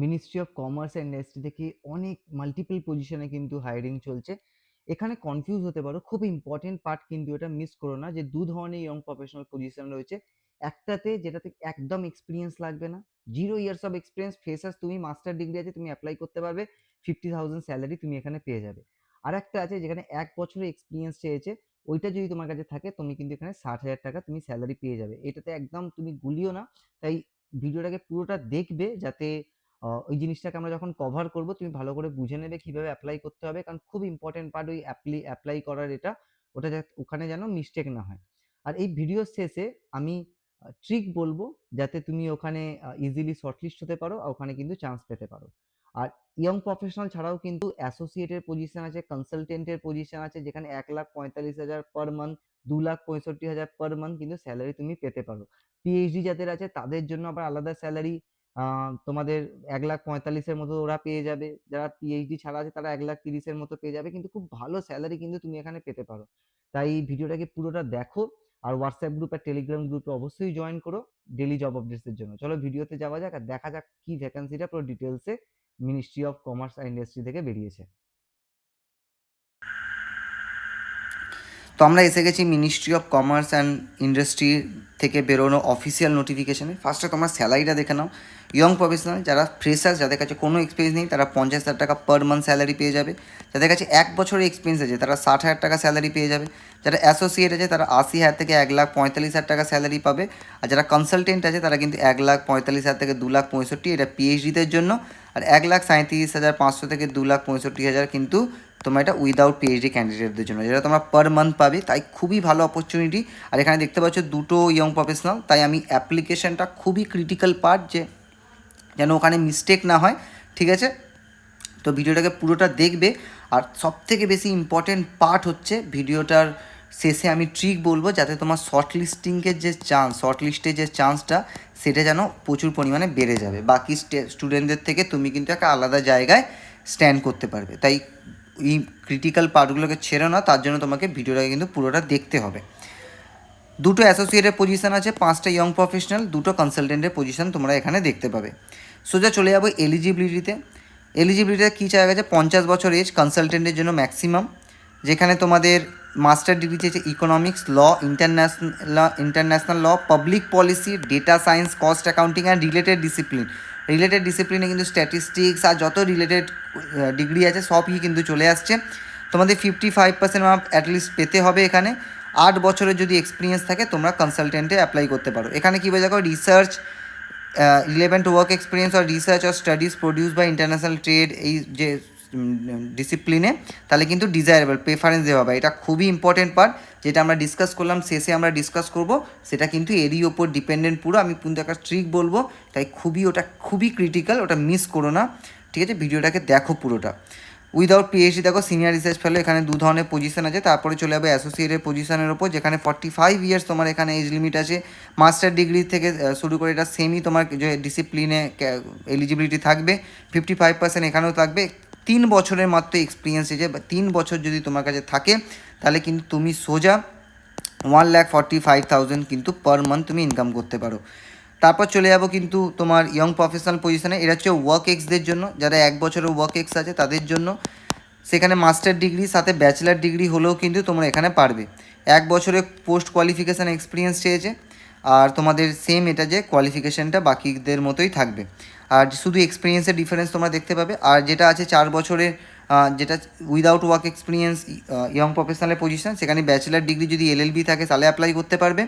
Ministry of commerce and industry থেকে অনেক multiple পজিশনে কিন্তু হায়ারিং চলছে। এখানে কনফিউজ হতে পারো, খুব ইম্পর্টেন্ট পার্ট কিন্তু এটা মিস করো না যে দু ধরনের ইয়ং প্রফেশনাল পজিশন রয়েছে। একটাতে যেটাতে একদম এক্সপিরিয়েন্স লাগবে না, 0 ইয়ার্স অফ এক্সপিরিয়েন্স, ফ্রেশার্স, তুমি মাস্টার ডিগ্রি আছে, তুমি অ্যাপ্লাই করতে পারবে, 50,000 স্যালারি তুমি এখানে পেয়ে যাবে। আর একটা আছে যেখানে 1 বছরের এক্সপিরিয়েন্স চেয়েছে, ওইটা যদি তোমার কাছে থাকে তুমি কিন্তু এখানে 60,000 টাকা তুমি স্যালারি পেয়ে যাবে। এটাতে একদম তুমি গুলিও না। তাই ভিডিওটাকে পুরোটা দেখবে যাতে ওই জিনিসটাকে আমরা যখন কভার করব তুমি ভালো করে বুঝে নেবে কিভাবে অ্যাপ্লাই করতে হবে, কারণ খুব ইম্পর্টেন্ট পার্ট ওই অ্যাপ্লাই করার এটা, ওটা ওখানে যেন মিস্টেক না হয়। আর এই ভিডিওর শেষে আমি ট্রিক বলবো যাতে তুমি ওখানে ইজিলি শর্টলিস্ট হতে পারো আর ওখানে কিন্তু চান্স পেতে পারো। আর ইয়ং প্রফেশনাল ছাড়াও কিন্তু অ্যাসোসিয়েটের পজিশন আছে, কনসালটেন্টের পজিশন আছে, যেখানে 1,45,000 পার মান্থ, 2,65,000 পার মান্থ কিন্তু স্যালারি তুমি পেতে পারো। পিএইচডি যাদের আছে তাদের জন্য আবার আলাদা স্যালারি, তোমাদের 1,45,000-এর মতো ওরা পেয়ে যাবে। যারা পিএইচডি ছাড়া আছে তারা 1,30,000-এর মতো পেয়ে যাবে, কিন্তু খুব ভালো স্যালারি কিন্তু তুমি এখানে পেতে পারো। তাই ভিডিওটাকে পুরোটা দেখো। আর হোয়াটসঅ্যাপ গ্রুপ আর টেলিগ্রাম গ্রুপে অবশ্যই জয়েন করো ডেলি জব আপডেটস এর জন্য। চলো ভিডিওতে যাওয়া যাক আর দেখা যাক কি ভ্যাকান্সিটা পুরো ডিটেলসে ministry of commerce and industry থেকে বেরিয়েছে। তো আমরা এসে গেছি ministry of commerce and industry থেকে বেরোনো অফিসিয়াল নোটিফিকেশানে। ফার্স্টে তোমার স্যালারিটা দেখে নাও। ইয়ং প্রফেশনাল যারা ফ্রেশার্স, যাদের কাছে কোনো এক্সপিরিয়েন্স নেই, তারা 50,000 টাকা পার মান্থ স্যালারি পেয়ে যাবে। যাদের কাছে 1 বছরের এক্সপিরিয়েন্স আছে তারা 60,000 টাকা স্যালারি পেয়ে যাবে। যারা অ্যাসোসিয়েট আছে তারা 80,000 থেকে 1,45,000 টাকা স্যালারি পাবে। আর যারা কনসালটেন্ট আছে তারা কিন্তু 1,45,000 থেকে 2,65,000, এটা পিএইচডিদের জন্য। আর 1,37,500 থেকে 2,65,000 কিন্তু তোমার এটা উইদাউট পিএইচডি ক্যান্ডিডেটদের জন্য, যেটা তোমরা পার মান্থ পাবে। তাই খুবই ভালো অপরচুনিটি। আর এখানে দেখতে পাচ্ছ দুটো ইয়ং প্রফেশনাল, তাই আমি অ্যাপ্লিকেশনটা খুবই ক্রিটিক্যাল পার্ট, যে যেন ওখানে মিস্টেক না হয়, ঠিক আছে? তো ভিডিওটাকে পুরোটা দেখবে। আর সবথেকে বেশি ইম্পর্টেন্ট পার্ট হচ্ছে ভিডিওটার শেষে আমি ট্রিক বলবো, যাতে তোমার শর্ট লিস্টিংয়ের যে চান্স, শর্ট লিস্টের যে চান্সটা, সেটা যেন প্রচুর পরিমাণে বেড়ে যাবে। বাকি স্টুডেন্টদের থেকে তুমি কিন্তু একটা আলাদা জায়গায় স্ট্যান্ড করতে পারবে। তাই এই ক্রিটিক্যাল পার্টগুলোকে ছেড়ো না, তার জন্য তোমাকে ভিডিওটাকে কিন্তু পুরোটা দেখতে হবে। দুটো অ্যাসোসিয়েটের পজিশন আছে, 5টা ইয়ং প্রফেশনাল, দুটো কনসালটেন্টের পজিশন তোমরা এখানে দেখতে পাবে। সোজা চলে যাবো এলিজিবিলিটিতে। এলিজিবিলিটিতে কী চাওয়া গেছে? 50 বছর এজ কনসালটেন্টের জন্য ম্যাক্সিমাম, যেখানে তোমাদের মাস্টার ডিগ্রি চেয়েছে economics, law, international law, public policy, data science, cost accounting and related discipline. Related ডিসিপ্লিনে কিন্তু স্ট্যাটিস্টিক্স আর যত রিলেটেড ডিগ্রি আছে সবই কিন্তু চলে আসছে। তোমাদের 55% মার্ক অ্যাটলিস্ট পেতে হবে এখানে। 8 বছরের যদি এক্সপিরিয়েন্স থাকে তোমরা কনসালটেন্টে অ্যাপ্লাই করতে পারো। এখানে কী বোঝা? Research, relevant work experience or research or studies produce by international trade, এই যে ডিসিপ্লিনে, তাহলে কিন্তু ডিজায়ারেবল প্রেফারেন্স দেওয়া হবে। এটা খুবই ইম্পর্টেন্ট পার্ট, যেটা আমরা ডিসকাস করলাম, শেষে আমরা ডিসকাস করব। সেটা কিন্তু এরই ওপর ডিপেন্ডেন্ট পুরো। আমি কিন্তু একটা ট্রিক বলবো, তাই ওটা খুবই ক্রিটিক্যাল, ওটা মিস করো না, ঠিক আছে? ভিডিওটাকে দেখো পুরোটা। উইদাউট পিএইচডি দেখো সিনিয়র রিসার্চ ফেলো, এখানে দু ধরনের পজিশন আছে। তারপরে চলে যাবে অ্যাসোসিয়েটের পজিশনের ওপর, যেখানে 45 ইয়ার্স তোমার এখানে এজ লিমিট আছে। মাস্টার ডিগ্রি থেকে শুরু করে এটা সেমই তোমার যে ডিসিপ্লিনে এলিজিবিলিটি থাকবে। 55% এখানেও থাকবে। 3 বছরের মাত্র এক্সপিরিয়েন্স আছে, বা 3 বছর যদি তোমার কাছে থাকে, তাহলে কিন্তু তুমি সোজা 1,45,000 কিন্তু পার মান্থ তুমি ইনকাম করতে পারো। তারপর চলে যাব কিন্তু তোমার ইয়ং প্রফেশনাল পজিশনে। এটা হচ্ছে ওয়ার্ক এক্সদের জন্য, যারা 1 বছরের ওয়ার্ক এক্স আছে তাদের জন্য। সেখানে মাস্টার ডিগ্রি সাথে ব্যাচেলার ডিগ্রি হলেও কিন্তু তোমরা এখানে পারবে। 1 বছরের পোস্ট কোয়ালিফিকেশান এক্সপিরিয়েন্স চেয়েছে। আর তোমাদের সেম এটা যে কোয়ালিফিকেশানটা বাকিদের মতোই থাকবে। আর শুধু এক্সপিরিয়েন্সের ডিফারেন্স তোমরা দেখতে পাবে। আর যেটা আছে 4 বছরের, যেটা উইদাউট ওয়ার্ক এক্সপিরিয়েন্স ইয়ং প্রফেশনালের পজিশন, সেখানে ব্যাচেলার ডিগ্রি যদি এলএলবি থাকে তাহলে অ্যাপ্লাই করতে পারবে,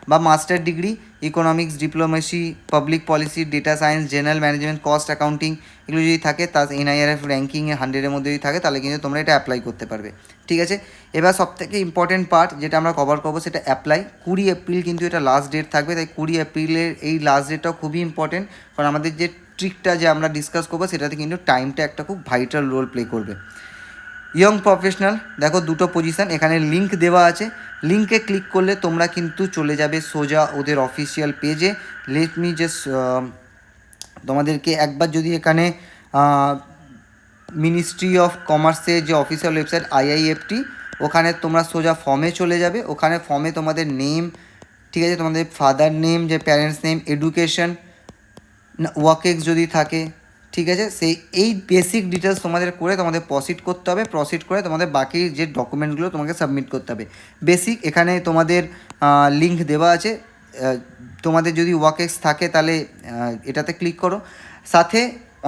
বা master degree economics, diplomacy, public policy, data science, general management, cost accounting এগুলো যদি থাকে, তার এনআইআরএফ র্যাঙ্কিংয়ে 100-এর মধ্যে যদি থাকে, তাহলে কিন্তু তোমরা এটা অ্যাপ্লাই করতে পারবে, ঠিক আছে? এবার সবথেকে ইম্পর্টেন্ট পার্ট যেটা আমরা কভার করবো, সেটা অ্যাপ্লাই। 20 এপ্রিল কিন্তু এটা লাস্ট ডেট থাকবে। তাই 20 এপ্রিলের এই লাস্ট ডেটটাও খুবই ইম্পর্টেন্ট, কারণ আমাদের যে ট্রিকটা যে আমরা ডিসকাস করবো সেটাতে কিন্তু টাইমটা একটা খুব ভাইটাল রোল প্লে করবে। ইয়ং প্রফেশনাল দেখো দুটো পজিশান, এখানে লিঙ্ক দেওয়া আছে। লিঙ্কে ক্লিক করলে তোমরা কিন্তু চলে যাবে সোজা ওদের অফিসিয়াল পেজে। লেট মি জাস্ট তোমাদেরকে একবার যদি এখানে মিনিস্ট্রি অফ কমার্সের যে অফিসিয়াল ওয়েবসাইট IIFT, ওখানে তোমরা সোজা ফর্মে চলে যাবে। ওখানে ফর্মে তোমাদের নেম, ঠিক আছে, তোমাদের ফাদার নেম, যে parents name, education, work x যদি থাকে, ঠিক আছে, সেই এই বেসিক ডিটেলস তোমাদের করে তোমাদের প্রসিড করতে হবে, প্রসিড করে তোমাদের বাকি যে ডকুমেন্টগুলো তোমাকে সাবমিট করতে হবে। বেসিক এখানে তোমাদের লিঙ্ক দেওয়া আছে, তোমাদের যদি ওয়ার্কএক্স থাকে তাহলে এটাতে ক্লিক করো। সাথে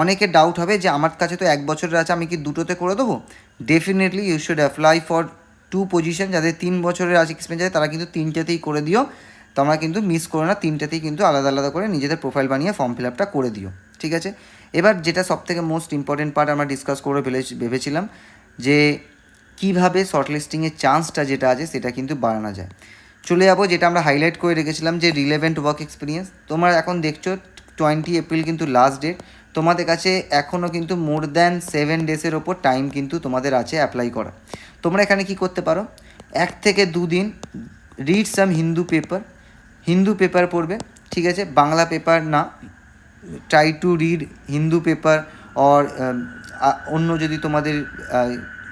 অনেকের ডাউট হবে যে আমার কাছে তো 1 বছরের আছে, আমি কি দুটোতে করে দেবো? Definitely you should apply for 2 position. যাদের 3 বছরের আছে এক্সপিরিয়েন্স আছে তারা কিন্তু 3টেতেই করে দিও, তোমরা কিন্তু মিস করো না, 3টেতেই কিন্তু আলাদা আলাদা করে নিজেদের প্রোফাইল বানিয়ে ফর্ম ফিল আপটা করে দিও, ঠিক আছে। এবার যেটা সবথেকে মোস্ট ইম্পর্টেন্ট পার্ট আমরা ডিসকাস করে ভেবেছিলাম যে কীভাবে শর্টলিস্টিংয়ের চান্সটা যেটা আছে সেটা কিন্তু বাড়ানো যায়। চলে যাবো যেটা আমরা হাইলাইট করে রেখেছিলাম যে রিলেভেন্ট ওয়ার্ক এক্সপিরিয়েন্স। তোমরা এখন দেখছো 20 এপ্রিল কিন্তু লাস্ট ডেট, তোমাদের কাছে এখনও কিন্তু মোর দ্যান 7 ডেজের ওপর টাইম কিন্তু তোমাদের আছে অ্যাপ্লাই করা। তোমরা এখানে কি করতে পারো, 1 থেকে 2 দিন রিড সাম হিন্দু পেপার পড়বে, ঠিক আছে, বাংলা পেপার না। Try to read Hindu paper or অন্য যদি তোমাদের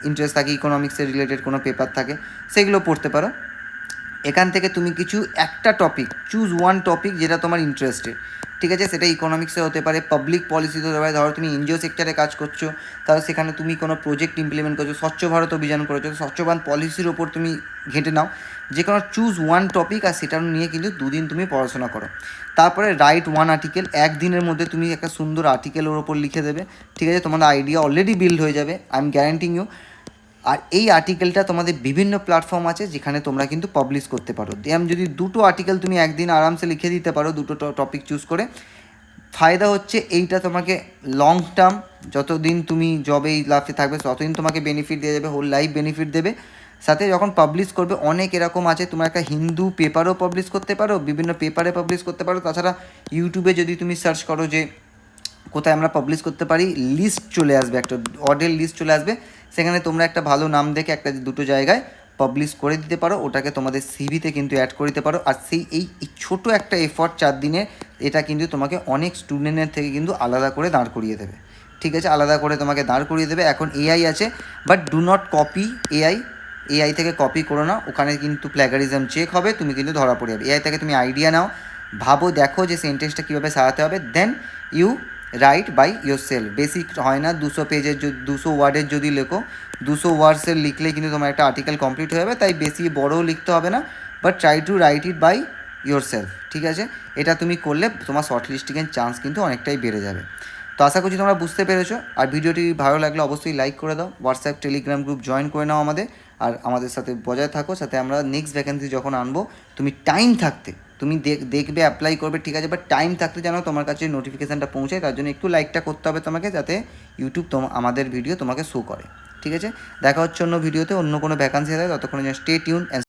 ইন্টারেস্ট থাকে ইকোনমিক্সের রিলেটেড কোনো পেপার থাকে সেগুলো পড়তে পারো। এখান থেকে তুমি কিছু একটা টপিক চুজ, ওয়ান টপিক যেটা তোমার ইন্টারেস্টেড, ঠিক আছে, সেটা ইকোনমিক্সে হতে পারে, পাবলিক পলিসিতে হতে পারে। ধরো তুমি এনজিও সেক্টরে কাজ করছো, তাহলে সেখানে তুমি কোনো প্রজেক্ট ইমপ্লিমেন্ট করছো, স্বচ্ছ ভারত অভিযান করেছো, স্বচ্ছ ভারত পলিসির ওপর তুমি ঘেঁটে নাও। যে কোনো চুজ ওয়ান টপিক আর সেটা নিয়ে কিন্তু 2 দিন তুমি পড়াশোনা করো। তারপরে রাইট ওয়ান আর্টিকেল, 1 দিনের মধ্যে তুমি একটা সুন্দর আর্টিকেলের ওপর লিখে দেবে, ঠিক আছে, তোমাদের আইডিয়া অলরেডি বিল্ড হয়ে যাবে, আই এম গ্যারান্টিং ইউ। আর এই আর্টিকেলটা তোমাদের বিভিন্ন প্ল্যাটফর্ম আছে যেখানে তোমরা কিন্তু পাবলিশ করতে পারো। যদি 2টো আর্টিকেল তুমি একদিন আরামসে লিখে দিতে পারো, 2টো টপিক চুজ করে, ফায়দা হচ্ছে এইটা তোমাকে লং টার্ম যতদিন তুমি জবে এই লাইফে থাকবে ততদিন তোমাকে বেনিফিট দিয়ে যাবে, হোল লাইফ বেনিফিট দেবে। সাথে যখন পাবলিশ করবে, অনেক এরকম আছে, তোমরা একটা হিন্দু পেপারও পাবলিশ করতে পারো, বিভিন্ন পেপারে পাবলিশ করতে পারো। তাছাড়া ইউটিউবে যদি তুমি সার্চ করো যে কোথায় আমরা পাবলিশ করতে পারি, লিস্ট চলে আসবে, একটা অর্ডার লিস্ট চলে আসবে, সেখানে তোমরা একটা ভালো নাম দেখে একটা 2টো জায়গায় পাবলিশ করে দিতে পারো, ওটাকে তোমাদের সিভিতে কিন্তু অ্যাড করে দিতে পারো। আর সেই এই ছোটো একটা এফর্ট 4 দিনের, এটা কিন্তু তোমাকে অনেক স্টুডেন্টের থেকে কিন্তু আলাদা করে দাঁড় করিয়ে দেবে, ঠিক আছে, আলাদা করে তোমাকে দাঁড় করিয়ে দেবে। এখন এআই আছে, but do not copy AI থেকে কপি করো না, ওখানে কিন্তু প্ল্যাগারিজম চেক হবে, তুমি কিন্তু ধরা পড়ে যাবে। এআই থেকে তুমি আইডিয়া নাও, ভাবো, দেখো যে সেন্টেন্সটা কীভাবে সাজাতে হবে, then you write by yourself. Basic হয় না, 200 পেজের 200 ওয়ার্ডের যদি লেখো, 200 ওয়ার্ডসের লিখলেই কিন্তু তোমার একটা আর্টিকেল কমপ্লিট হয়ে যাবে, তাই বেশি বড়ও লিখতে হবে না, but try to write it by yourself, ঠিক আছে। এটা তুমি করলে তোমার শর্ট লিস্টিংয়ের চান্স কিন্তু অনেকটাই বেড়ে যাবে। তো আশা করছি তোমরা বুঝতে পেরেছো। আর ভিডিওটি ভালো লাগলে অবশ্যই লাইক করে দাও, হোয়াটসঅ্যাপ টেলিগ্রাম গ্রুপ জয়েন করে নাও আমাদের, আর আমাদের সাথে বজায় থাকো। সাথে আমরা নেক্সট ভ্যাকেন্সি যখন আনবো, তুমি টাইম থাকতে তুমি দেখবে, অ্যাপ্লাই করবে, ঠিক আছে, বাট টাইম থাকতে যেন তোমার কাছে নোটিফিকেশানটা পৌঁছায়, তার জন্য একটু লাইকটা করতে হবে তোমাকে, যাতে ইউটিউব আমাদের ভিডিও তোমাকে শো করে, ঠিক আছে। দেখা হচ্ছে অন্য ভিডিওতে, অন্য কোনো ভ্যাকান্সি আছে, ততক্ষণে স্টে টিউন অ্যান্ড